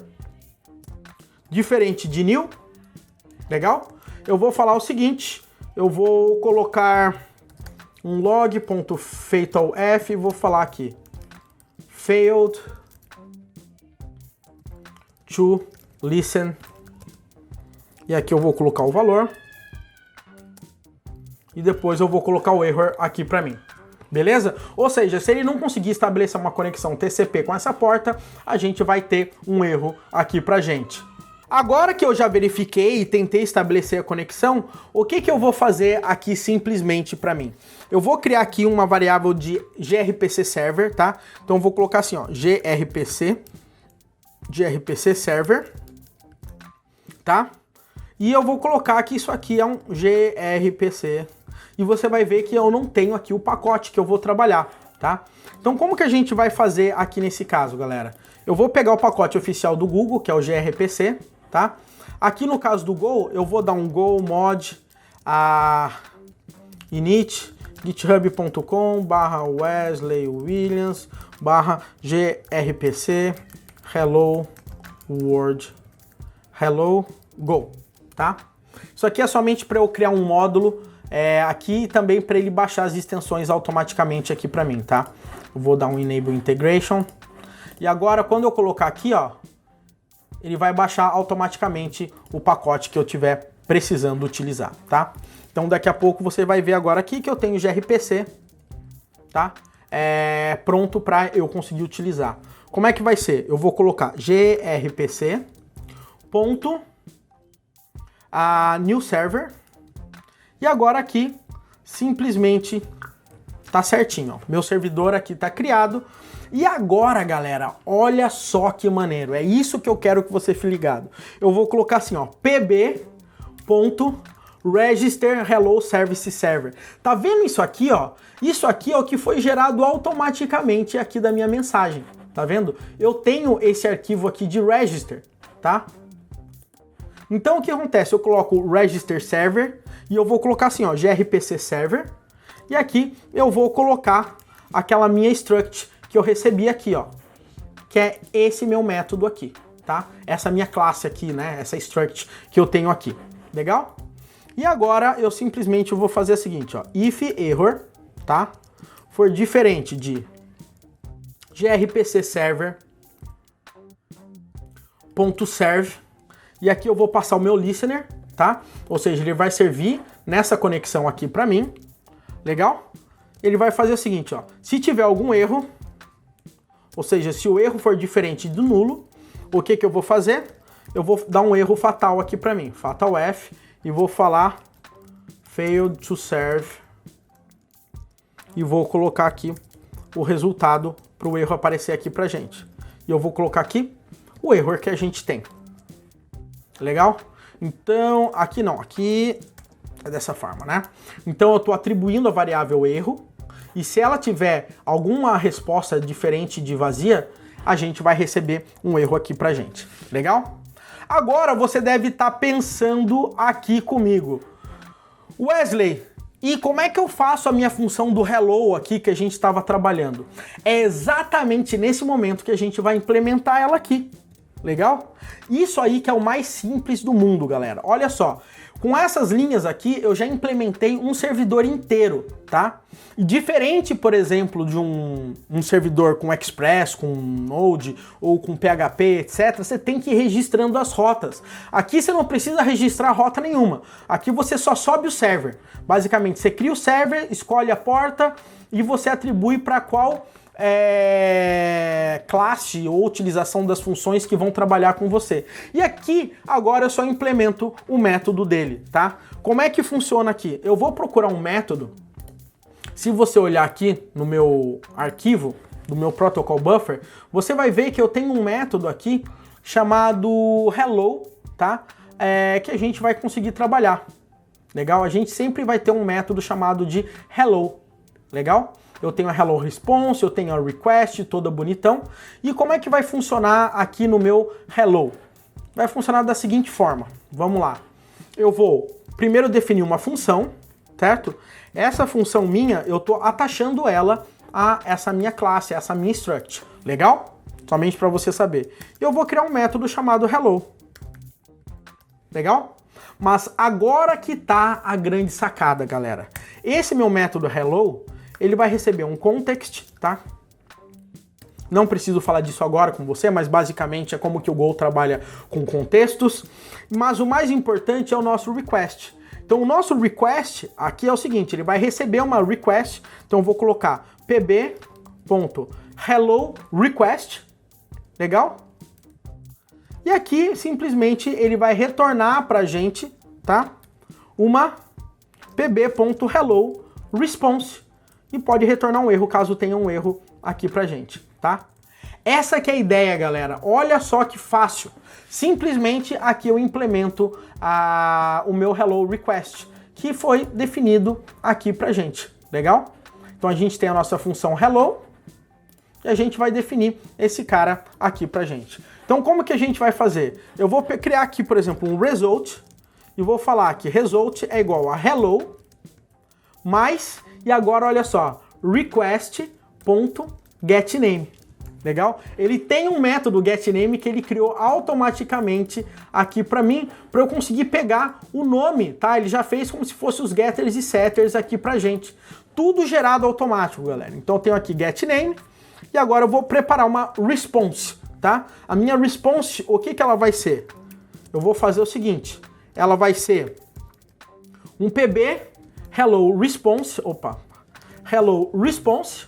diferente de new, legal? Eu vou falar o seguinte, eu vou colocar um log.fatalf e vou falar aqui, failed to listen, e aqui eu vou colocar o valor e depois eu vou colocar o error aqui para mim, beleza? Ou seja, se ele não conseguir estabelecer uma conexão TCP com essa porta, a gente vai ter um erro aqui pra gente. Agora que eu já verifiquei e tentei estabelecer a conexão, o que eu vou fazer aqui simplesmente para mim? Eu vou criar aqui uma variável de gRPC server, tá? Então eu vou colocar assim, ó, gRPC server, tá? E eu vou colocar que isso aqui é um gRPC. E você vai ver que eu não tenho aqui o pacote que eu vou trabalhar, tá? Então como que a gente vai fazer aqui nesse caso, galera? Eu vou pegar o pacote oficial do Google, que é o gRPC, tá? Aqui no caso do Go, eu vou dar um go mod init github.com/Wesley Williams /grpc hello world hello go, tá? Isso aqui é somente para eu criar um módulo aqui também para ele baixar as extensões automaticamente aqui para mim, tá? Eu vou dar um enable integration e agora quando eu colocar aqui, ó, ele vai baixar automaticamente o pacote que eu tiver precisando utilizar, tá? Então daqui a pouco você vai ver agora aqui que eu tenho gRPC, tá? Pronto para eu conseguir utilizar. Como é que vai ser? Eu vou colocar gRPC ponto new server e agora aqui simplesmente tá certinho, ó. Meu servidor aqui tá criado. E agora, galera, olha só que maneiro. É isso que eu quero que você fique ligado. Eu vou colocar assim, ó, pb.register hello service server. Tá vendo isso aqui, ó? Isso aqui é o que foi gerado automaticamente aqui da minha mensagem. Tá vendo? Eu tenho esse arquivo aqui de register, tá? Então o que acontece? Eu coloco register server e eu vou colocar assim, ó, gRPC server. E aqui eu vou colocar aquela minha struct que eu recebi aqui, ó, que é esse meu método aqui, tá? Essa minha classe aqui, né? Essa struct que eu tenho aqui, legal? E agora eu simplesmente vou fazer o seguinte, ó, if error, tá? For diferente de grpc server.serve, e aqui eu vou passar o meu listener, tá? Ou seja, ele vai servir nessa conexão aqui para mim, legal? Ele vai fazer o seguinte, ó, se tiver algum erro, ou seja, se o erro for diferente do nulo, o que eu vou fazer? Eu vou dar um erro fatal aqui para mim, fatal F, e vou falar failed to serve, e vou colocar aqui o resultado para o erro aparecer aqui pra gente. E eu vou colocar aqui o erro que a gente tem. Legal? Então, aqui não, aqui é dessa forma, né? Então eu estou atribuindo a variável erro, e se ela tiver alguma resposta diferente de vazia, a gente vai receber um erro aqui pra gente. Legal? Agora você deve estar pensando aqui comigo, Wesley, e como é que eu faço a minha função do hello aqui que a gente estava trabalhando? É exatamente nesse momento que a gente vai implementar ela aqui. Legal? Isso aí que é o mais simples do mundo, galera. Olha só, com essas linhas aqui eu já implementei um servidor inteiro, tá? Diferente, por exemplo, de um servidor com Express, com Node ou com PHP, etc., você tem que ir registrando as rotas. Aqui você não precisa registrar rota nenhuma. Aqui você só sobe o server. Basicamente, você cria o server, escolhe a porta e você atribui para qual classe ou utilização das funções que vão trabalhar com você. E aqui, agora eu só implemento o método dele, tá? Como é que funciona aqui? Eu vou procurar um método. Se você olhar aqui no meu arquivo, do meu protocol buffer, você vai ver que eu tenho um método aqui chamado hello, tá? Que a gente vai conseguir trabalhar. Legal? A gente sempre vai ter um método chamado de hello. Legal? Eu tenho a hello response, eu tenho a request, toda bonitão. E como é que vai funcionar aqui no meu hello? Vai funcionar da seguinte forma. Vamos lá. Eu vou primeiro definir uma função, certo? Essa função minha, eu tô atachando ela a essa minha classe, essa minha struct. Legal? Somente para você saber. Eu vou criar um método chamado hello. Legal? Mas agora que tá a grande sacada, galera. Esse meu método hello, ele vai receber um context, tá? Não preciso falar disso agora com você, mas basicamente é como que o Go trabalha com contextos. Mas o mais importante é o nosso request. Então o nosso request aqui é o seguinte, ele vai receber uma request, então eu vou colocar pb.helloRequest, legal? E aqui simplesmente ele vai retornar pra gente, tá? Uma pb.helloResponse. E pode retornar um erro, caso tenha um erro aqui pra gente, tá? Essa que é a ideia, galera. Olha só que fácil. Simplesmente aqui eu implemento o meu hello request, que foi definido aqui pra gente, legal? Então a gente tem a nossa função hello e a gente vai definir esse cara aqui pra gente. Então como que a gente vai fazer? Eu vou criar aqui, por exemplo, um result e vou falar que result é igual a hello mais... E agora, olha só, request.getName, legal? Ele tem um método getName que ele criou automaticamente aqui para mim, para eu conseguir pegar o nome, tá? Ele já fez como se fosse os getters e setters aqui pra gente. Tudo gerado automático, galera. Então eu tenho aqui getName e agora eu vou preparar uma response, tá? A minha response, o que ela vai ser? Eu vou fazer o seguinte, ela vai ser um pb hello response, hello response,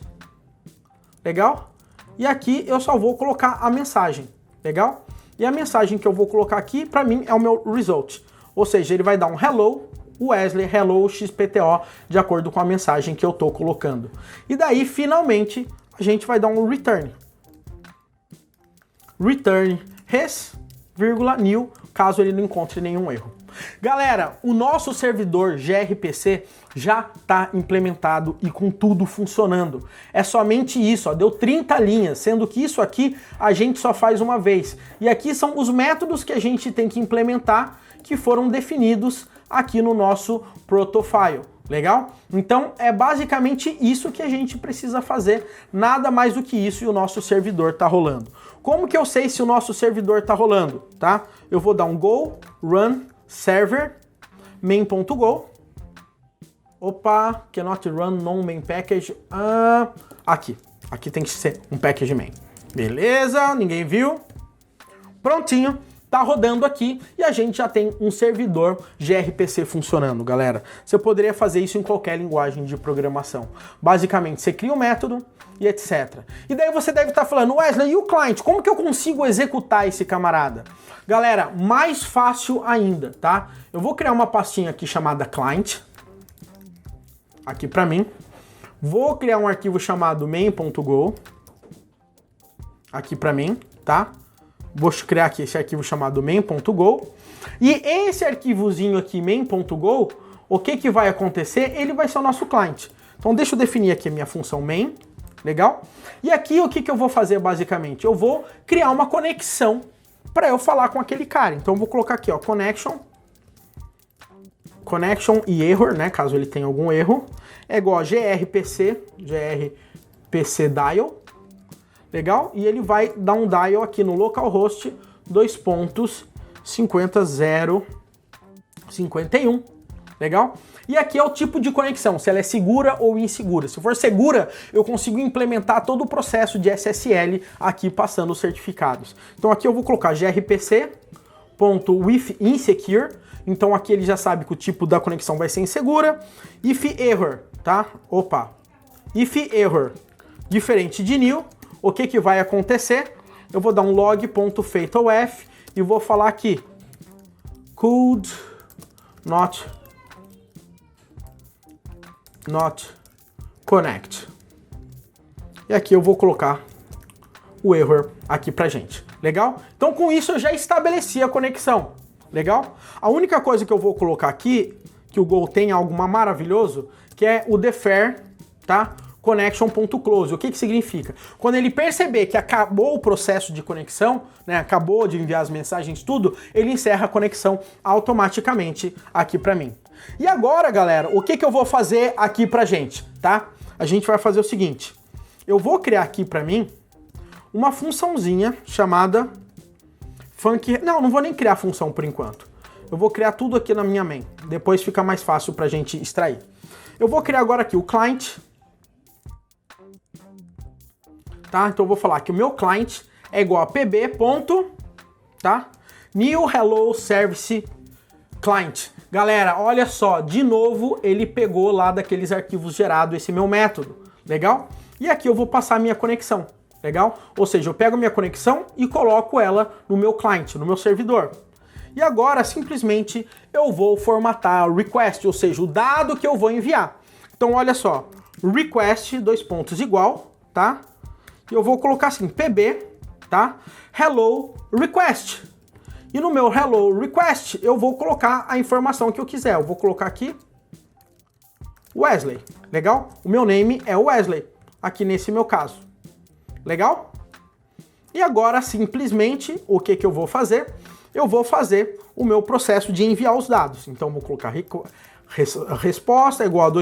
legal? E aqui eu só vou colocar a mensagem, legal? E a mensagem que eu vou colocar aqui, para mim, é o meu result. Ou seja, ele vai dar um hello Wesley, hello XPTO, de acordo com a mensagem que eu tô colocando. E daí, finalmente, a gente vai dar um return. Return res, new, caso ele não encontre nenhum erro. Galera, o nosso servidor gRPC já está implementado e com tudo funcionando. É somente isso, ó, deu 30 linhas, sendo que isso aqui a gente só faz uma vez. E aqui são os métodos que a gente tem que implementar que foram definidos aqui no nosso protofile. Legal? Então é basicamente isso que a gente precisa fazer, nada mais do que isso, e o nosso servidor está rolando. Como que eu sei se o nosso servidor está rolando? Tá? Eu vou dar um go run server main.go. Opa, cannot run non-main package. Aqui tem que ser um package main. Beleza, ninguém viu? Prontinho. Tá rodando aqui e a gente já tem um servidor gRPC funcionando, galera. Você poderia fazer isso em qualquer linguagem de programação. Basicamente, você cria um método e etc. E daí você deve estar falando, Wesley, e o client? Como que eu consigo executar esse camarada? Galera, mais fácil ainda, tá? Eu vou criar uma pastinha aqui chamada client, aqui pra mim. Vou criar um arquivo chamado main.go, aqui pra mim, tá? Vou criar aqui esse arquivo chamado main.go. E esse arquivozinho aqui, main.go, o que vai acontecer? Ele vai ser o nosso client. Então deixa eu definir aqui a minha função main. Legal? E aqui o que eu vou fazer basicamente? Eu vou criar uma conexão para eu falar com aquele cara. Então eu vou colocar aqui, ó, connection e error, né? Caso ele tenha algum erro. É igual a gRPC dial. Legal? E ele vai dar um dial aqui no localhost 2.50.051. Legal? E aqui é o tipo de conexão, se ela é segura ou insegura. Se for segura, eu consigo implementar todo o processo de SSL aqui passando os certificados. Então aqui eu vou colocar grpc.withinsecure. Então aqui ele já sabe que o tipo da conexão vai ser insegura. If error, tá? Opa. If error, diferente de new, o que vai acontecer? Eu vou dar um log.fatalf e vou falar aqui could not connect. E aqui eu vou colocar o error aqui pra gente. Legal? Então com isso eu já estabeleci a conexão. Legal? A única coisa que eu vou colocar aqui, que o Go tem algo maravilhoso, que é o defer, tá? Connection.close. O que significa? Quando ele perceber que acabou o processo de conexão, né, acabou de enviar as mensagens, tudo, ele encerra a conexão automaticamente aqui para mim. E agora, galera, o que eu vou fazer aqui pra gente, tá? A gente vai fazer o seguinte. Eu vou criar aqui para mim uma funçãozinha chamada func... Não vou nem criar função por enquanto. Eu vou criar tudo aqui na minha main. Depois fica mais fácil pra gente extrair. Eu vou criar agora aqui o client. Tá? Então eu vou falar que o meu client é igual a pb. Tá? New Hello Service Client. Galera, olha só, de novo ele pegou lá daqueles arquivos gerados esse meu método. Legal? E aqui eu vou passar a minha conexão. Legal? Ou seja, eu pego a minha conexão e coloco ela no meu client, no meu servidor. E agora, simplesmente, eu vou formatar o request, ou seja, o dado que eu vou enviar. Então, olha só, request, igual, tá? E eu vou colocar assim, pb, tá? Hello request. E no meu hello request, eu vou colocar a informação que eu quiser. Eu vou colocar aqui Wesley, legal? O meu name é Wesley, aqui nesse meu caso. Legal? E agora, simplesmente, o que eu vou fazer? Eu vou fazer o meu processo de enviar os dados. Então, eu vou colocar resposta igual a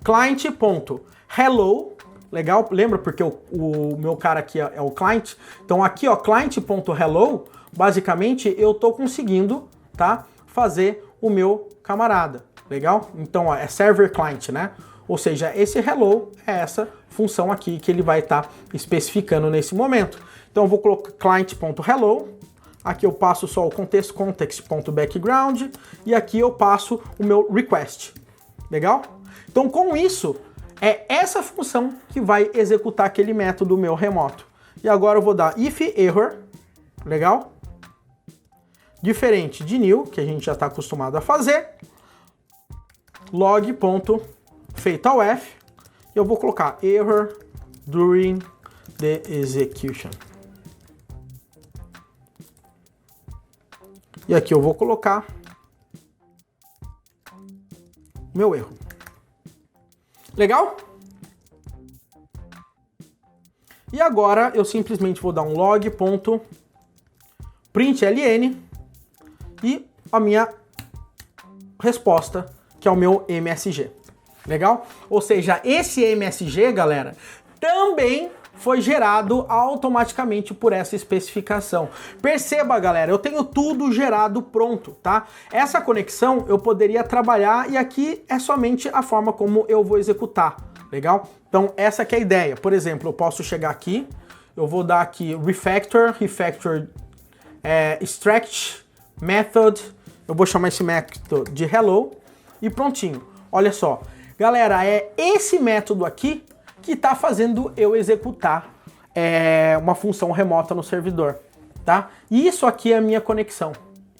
client.hello, legal? Lembra porque o meu cara aqui é o client? Então, aqui, ó, client.hello, basicamente, eu tô conseguindo, tá? Fazer o meu camarada, legal? Então, ó, é server client, né? Ou seja, esse hello é essa função aqui que ele vai estar especificando nesse momento. Então eu vou colocar client.hello, aqui eu passo só o contexto context.background e aqui eu passo o meu request. Legal? Então com isso, é essa função que vai executar aquele método meu remoto. E agora eu vou dar if error, legal? Diferente de new, que a gente já está acostumado a fazer, log.fatalf, e eu vou colocar error during the execution. E aqui eu vou colocar meu erro. Legal? E agora eu simplesmente vou dar um log.println e a minha resposta, que é o meu MSG. Legal? Ou seja, esse MSG, galera, também foi gerado automaticamente por essa especificação. Perceba, galera, eu tenho tudo gerado pronto, tá? Essa conexão eu poderia trabalhar e aqui é somente a forma como eu vou executar, legal? Então essa que é a ideia. Por exemplo, eu posso chegar aqui, eu vou dar aqui refactor extract method, eu vou chamar esse método de hello e prontinho. Olha só, galera, é esse método aqui que está fazendo eu executar uma função remota no servidor, tá? E isso aqui é a minha conexão,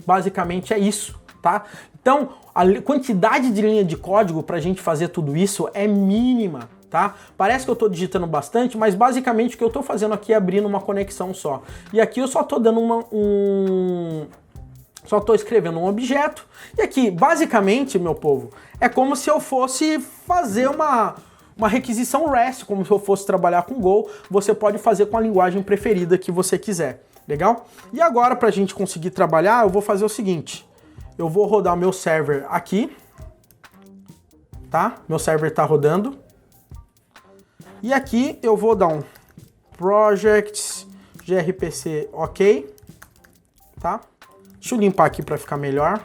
basicamente é isso, tá? Então, a quantidade de linha de código para a gente fazer tudo isso é mínima, tá? Parece que eu estou digitando bastante, mas basicamente o que eu estou fazendo aqui é abrindo uma conexão só. E aqui eu só estou dando só estou escrevendo um objeto. E aqui, basicamente, meu povo, é como se eu fosse fazer uma requisição REST, como se eu fosse trabalhar com Go. Você pode fazer com a linguagem preferida que você quiser, legal? E agora, para a gente conseguir trabalhar, eu vou fazer o seguinte. Eu vou rodar o meu server aqui, tá? Meu server está rodando. E aqui eu vou dar um project gRPC ok, tá? Deixa eu limpar aqui para ficar melhor.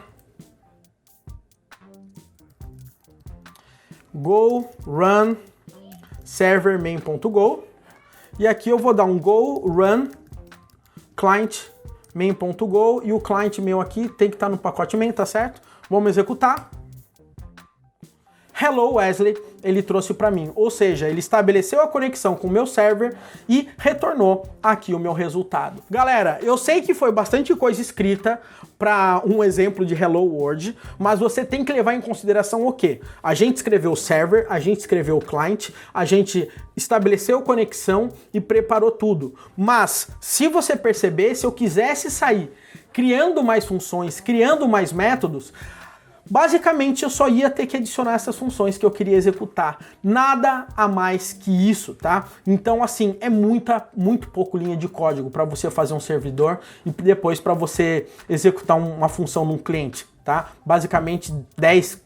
Go run server main.go. E aqui eu vou dar um go run client main.go e o client meu aqui tem que estar no pacote main, tá certo? Vamos executar. Hello Wesley, ele trouxe para mim, ou seja, ele estabeleceu a conexão com o meu server e retornou aqui o meu resultado. Galera, eu sei que foi bastante coisa escrita para um exemplo de Hello World, mas você tem que levar em consideração o quê? A gente escreveu o server, a gente escreveu o client, a gente estabeleceu conexão e preparou tudo. Mas, se você perceber, se eu quisesse sair criando mais funções, criando mais métodos, basicamente eu só ia ter que adicionar essas funções que eu queria executar. Nada a mais que isso, tá? Então, assim, é muito pouco linha de código para você fazer um servidor e depois para você executar uma função num cliente, tá? Basicamente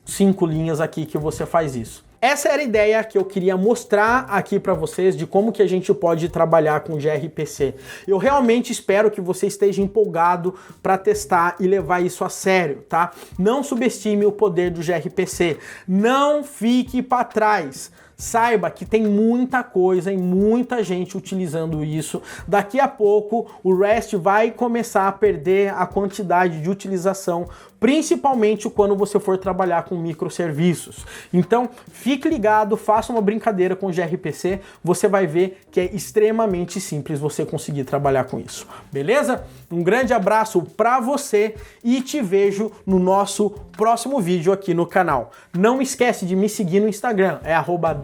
5 linhas aqui que você faz isso. Essa era a ideia que eu queria mostrar aqui para vocês de como que a gente pode trabalhar com gRPC. Eu realmente espero que você esteja empolgado para testar e levar isso a sério, tá? Não subestime o poder do gRPC. Não fique para trás. Saiba que tem muita coisa e muita gente utilizando isso. Daqui a pouco o REST vai começar a perder a quantidade de utilização, principalmente quando você for trabalhar com microserviços. Então, fique ligado, faça uma brincadeira com o gRPC, você vai ver que é extremamente simples você conseguir trabalhar com isso. Beleza? Um grande abraço para você e te vejo no nosso próximo vídeo aqui no canal. Não esquece de me seguir no Instagram, é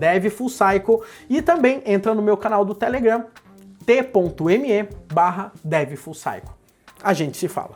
@devfullcycle, e também entra no meu canal do Telegram, t.me/devfullcycle. A gente se fala.